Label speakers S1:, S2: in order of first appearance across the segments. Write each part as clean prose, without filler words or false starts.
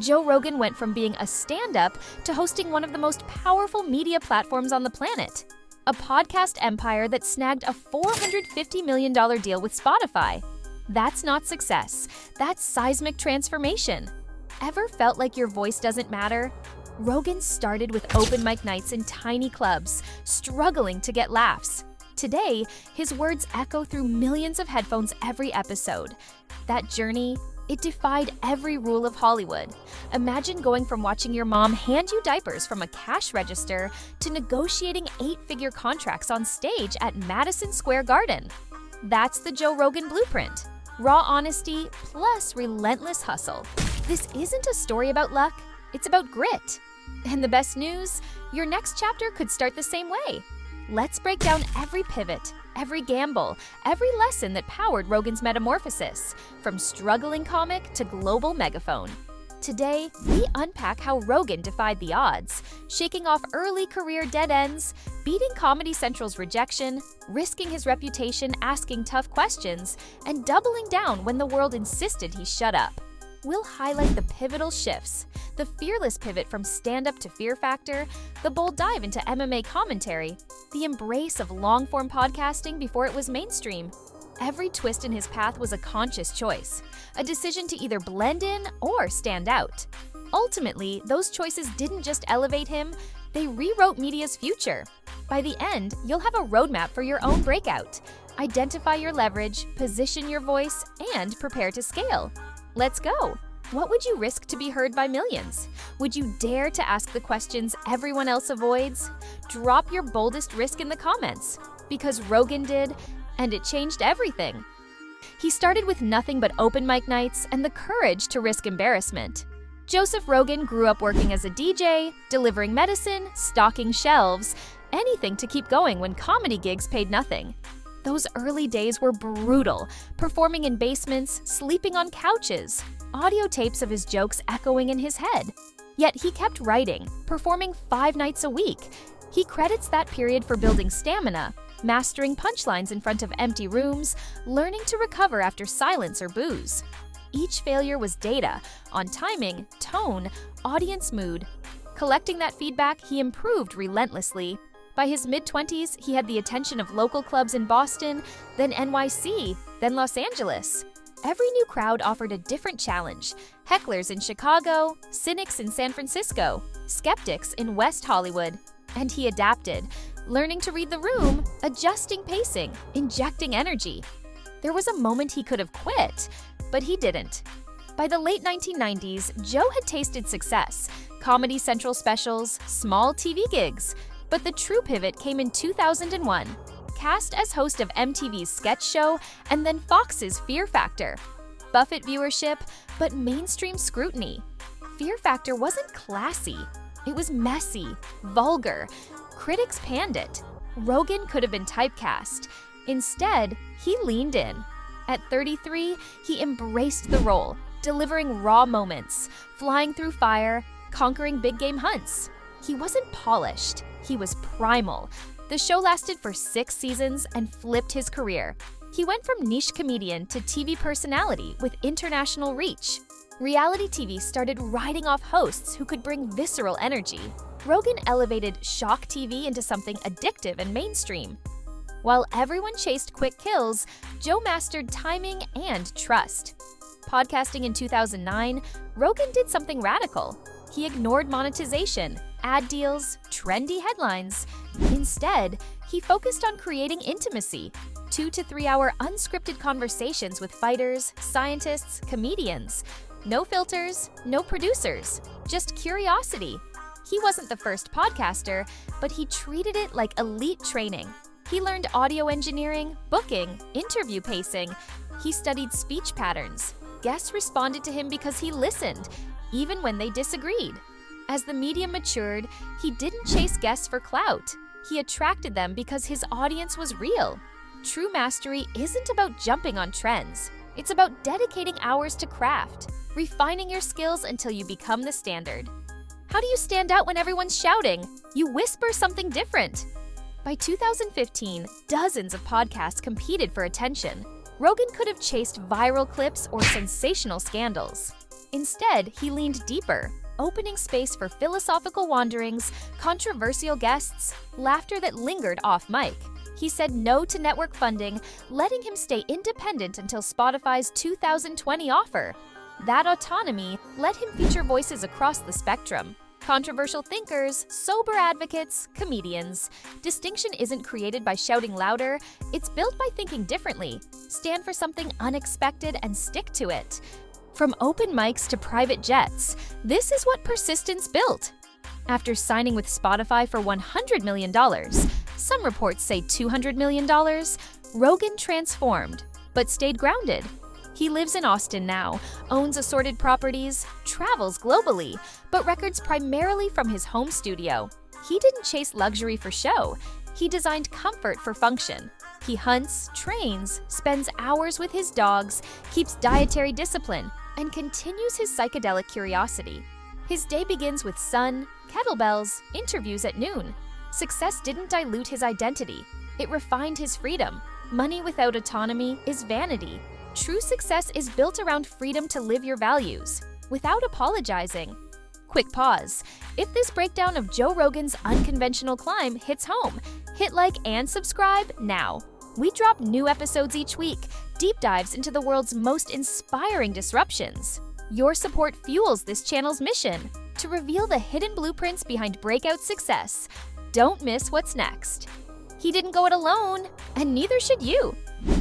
S1: Joe Rogan went from being a stand-up to hosting one of the most powerful media platforms on the planet. A podcast empire that snagged a $450 million deal with Spotify. That's not success. That's seismic transformation. Ever felt like your voice doesn't matter? Rogan started with open mic nights in tiny clubs, struggling to get laughs. Today, his words echo through millions of headphones every episode. That journey, it defied every rule of Hollywood. Imagine going from watching your mom hand you diapers from a cash register to negotiating 8-figure contracts on stage at Madison Square Garden. That's the Joe Rogan blueprint. Raw honesty plus relentless hustle. This isn't a story about luck, it's about grit. And the best news, your next chapter could start the same way. Let's break down every pivot, every gamble, every lesson that powered Rogan's metamorphosis, from struggling comic to global megaphone. Today, we unpack how Rogan defied the odds, shaking off early career dead ends, beating Comedy Central's rejection, risking his reputation asking tough questions, and doubling down when the world insisted he shut up. We'll highlight the pivotal shifts, the fearless pivot from stand-up to Fear Factor, the bold dive into MMA commentary, the embrace of long-form podcasting before it was mainstream. Every twist in his path was a conscious choice, a decision to either blend in or stand out. Ultimately, those choices didn't just elevate him, they rewrote media's future. By the end, you'll have a roadmap for your own breakout. Identify your leverage, position your voice, and prepare to scale. Let's go! What would you risk to be heard by millions? Would you dare to ask the questions everyone else avoids? Drop your boldest risk in the comments, because Rogan did, and it changed everything. He started with nothing but open mic nights and the courage to risk embarrassment. Joseph Rogan grew up working as a DJ, delivering medicine, stocking shelves, anything to keep going when comedy gigs paid nothing. Those early days were brutal, performing in basements, sleeping on couches, audio tapes of his jokes echoing in his head. Yet he kept writing, performing 5 nights a week. He credits that period for building stamina, mastering punchlines in front of empty rooms, learning to recover after silence or booze. Each failure was data on timing, tone, audience mood. Collecting that feedback, he improved relentlessly. By his mid-20s, he had the attention of local clubs in Boston, then NYC, then Los Angeles. Every new crowd offered a different challenge. Hecklers in Chicago, cynics in San Francisco, skeptics in West Hollywood. And he adapted, learning to read the room, adjusting pacing, injecting energy. There was a moment he could have quit, but he didn't. By the late 1990s, Joe had tasted success, Comedy Central specials, small TV gigs. But the true pivot came in 2001, cast as host of MTV's sketch show and then Fox's Fear Factor. Buffett viewership, but mainstream scrutiny. Fear Factor wasn't classy. It was messy, vulgar. Critics panned it. Rogan could have been typecast. Instead, he leaned in. At 33, he embraced the role, delivering raw moments, flying through fire, conquering big game hunts. He wasn't polished, he was primal. The show lasted for 6 seasons and flipped his career. He went from niche comedian to TV personality with international reach. Reality TV started riding off hosts who could bring visceral energy. Rogan elevated shock TV into something addictive and mainstream. While everyone chased quick kills, Joe mastered timing and trust. Podcasting in 2009, Rogan did something radical. He ignored monetization, ad deals, trendy headlines. Instead, he focused on creating intimacy, 2 to 3 hour unscripted conversations with fighters, scientists, comedians. No filters, no producers, just curiosity. He wasn't the first podcaster, but he treated it like elite training. He learned audio engineering, booking, interview pacing. He studied speech patterns. Guests responded to him because he listened, even when they disagreed. As the medium matured, he didn't chase guests for clout. He attracted them because his audience was real. True mastery isn't about jumping on trends. It's about dedicating hours to craft, refining your skills until you become the standard. How do you stand out when everyone's shouting? You whisper something different. By 2015, dozens of podcasts competed for attention. Rogan could have chased viral clips or sensational scandals. Instead, he leaned deeper, opening space for philosophical wanderings, controversial guests, laughter that lingered off mic. He said no to network funding, letting him stay independent until Spotify's 2020 offer. That autonomy let him feature voices across the spectrum. Controversial thinkers, sober advocates, comedians. Distinction isn't created by shouting louder, it's built by thinking differently. Stand for something unexpected and stick to it. From open mics to private jets, this is what persistence built. After signing with Spotify for $100 million, some reports say $200 million, Rogan transformed, but stayed grounded. He lives in Austin now, owns assorted properties, travels globally, but records primarily from his home studio. He didn't chase luxury for show. He designed comfort for function. He hunts, trains, spends hours with his dogs, keeps dietary discipline, and continues his psychedelic curiosity. His day begins with sun, kettlebells, interviews at noon. Success didn't dilute his identity. It refined his freedom. Money without autonomy is vanity. True success is built around freedom to live your values, without apologizing. Quick pause. If this breakdown of Joe Rogan's unconventional climb hits home, hit like and subscribe now. We drop new episodes each week, deep dives into the world's most inspiring disruptions. Your support fuels this channel's mission to reveal the hidden blueprints behind breakout success. Don't miss what's next. He didn't go it alone, and neither should you.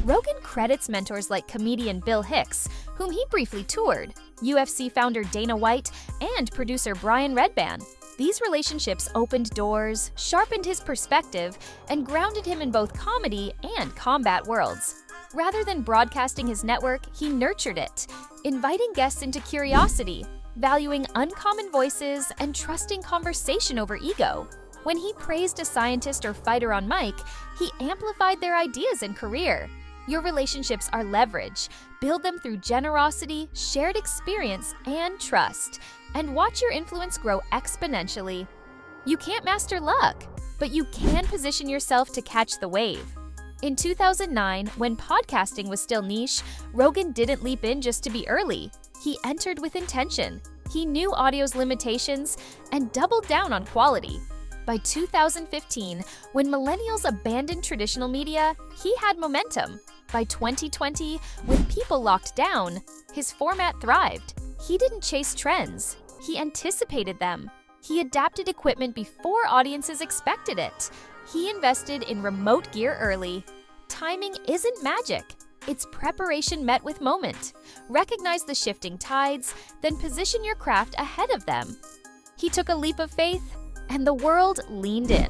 S1: Rogan credits mentors like comedian Bill Hicks, whom he briefly toured, UFC founder Dana White, and producer Brian Redban. These relationships opened doors, sharpened his perspective, and grounded him in both comedy and combat worlds. Rather than broadcasting his network, he nurtured it, inviting guests into curiosity, valuing uncommon voices, and trusting conversation over ego. When he praised a scientist or fighter on mic, he amplified their ideas and career. Your relationships are leverage. Build them through generosity, shared experience, and trust, and watch your influence grow exponentially. You can't master luck, but you can position yourself to catch the wave. In 2009, when podcasting was still niche, Rogan didn't leap in just to be early. He entered with intention. He knew audio's limitations and doubled down on quality. By 2015, when millennials abandoned traditional media, he had momentum. By 2020, with people locked down, his format thrived. He didn't chase trends. He anticipated them. He adapted equipment before audiences expected it. He invested in remote gear early. Timing isn't magic. It's preparation met with moment. Recognize the shifting tides, then position your craft ahead of them. He took a leap of faith, and the world leaned in.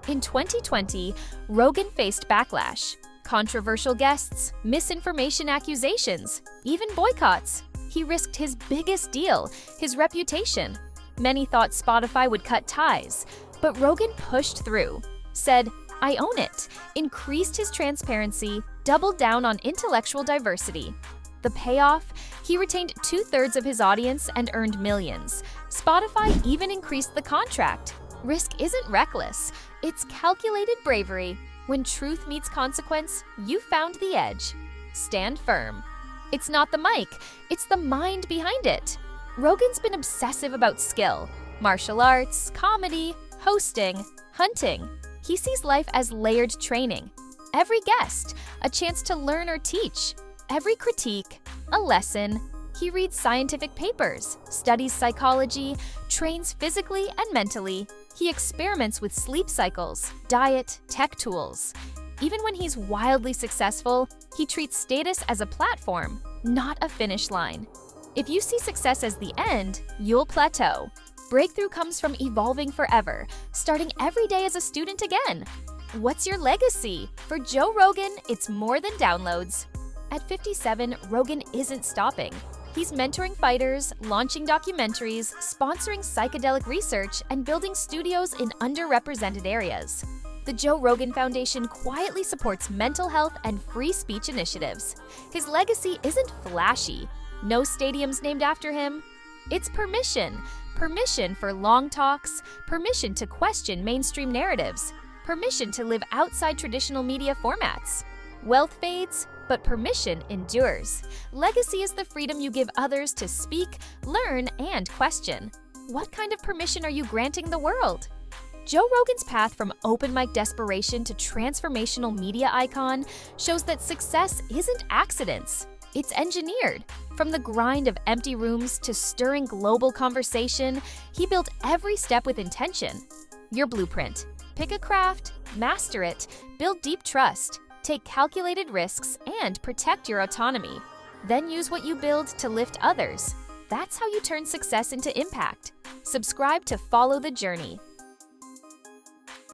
S1: In 2020, Rogan faced backlash. Controversial guests, misinformation accusations, even boycotts. He risked his biggest deal, his reputation. Many thought Spotify would cut ties, but Rogan pushed through, said, "I own it," increased his transparency, doubled down on intellectual diversity. The payoff? He retained 2/3 of his audience and earned millions. Spotify even increased the contract. Risk isn't reckless, it's calculated bravery. When truth meets consequence, you found the edge. Stand firm. It's not the mic, it's the mind behind it. Rogan's been obsessive about skill. Martial arts, comedy, hosting, hunting. He sees life as layered training. Every guest, a chance to learn or teach. Every critique, a lesson. He reads scientific papers, studies psychology, trains physically and mentally. He experiments with sleep cycles, diet, tech tools. Even when he's wildly successful, he treats status as a platform, not a finish line. If you see success as the end, you'll plateau. Breakthrough comes from evolving forever, starting every day as a student again. What's your legacy? For Joe Rogan, it's more than downloads. At 57, Rogan isn't stopping. He's mentoring fighters, launching documentaries, sponsoring psychedelic research, and building studios in underrepresented areas. The Joe Rogan Foundation quietly supports mental health and free speech initiatives. His legacy isn't flashy. No stadiums named after him. It's permission. Permission for long talks, permission to question mainstream narratives, permission to live outside traditional media formats. Wealth fades, but permission endures. Legacy is the freedom you give others to speak, learn, and question. What kind of permission are you granting the world? Joe Rogan's path from open mic desperation to transformational media icon shows that success isn't accidents. It's engineered. From the grind of empty rooms to stirring global conversation, he built every step with intention. Your blueprint. Pick a craft, master it, build deep trust, take calculated risks, and protect your autonomy. Then use what you build to lift others. That's how you turn success into impact. Subscribe to follow the journey.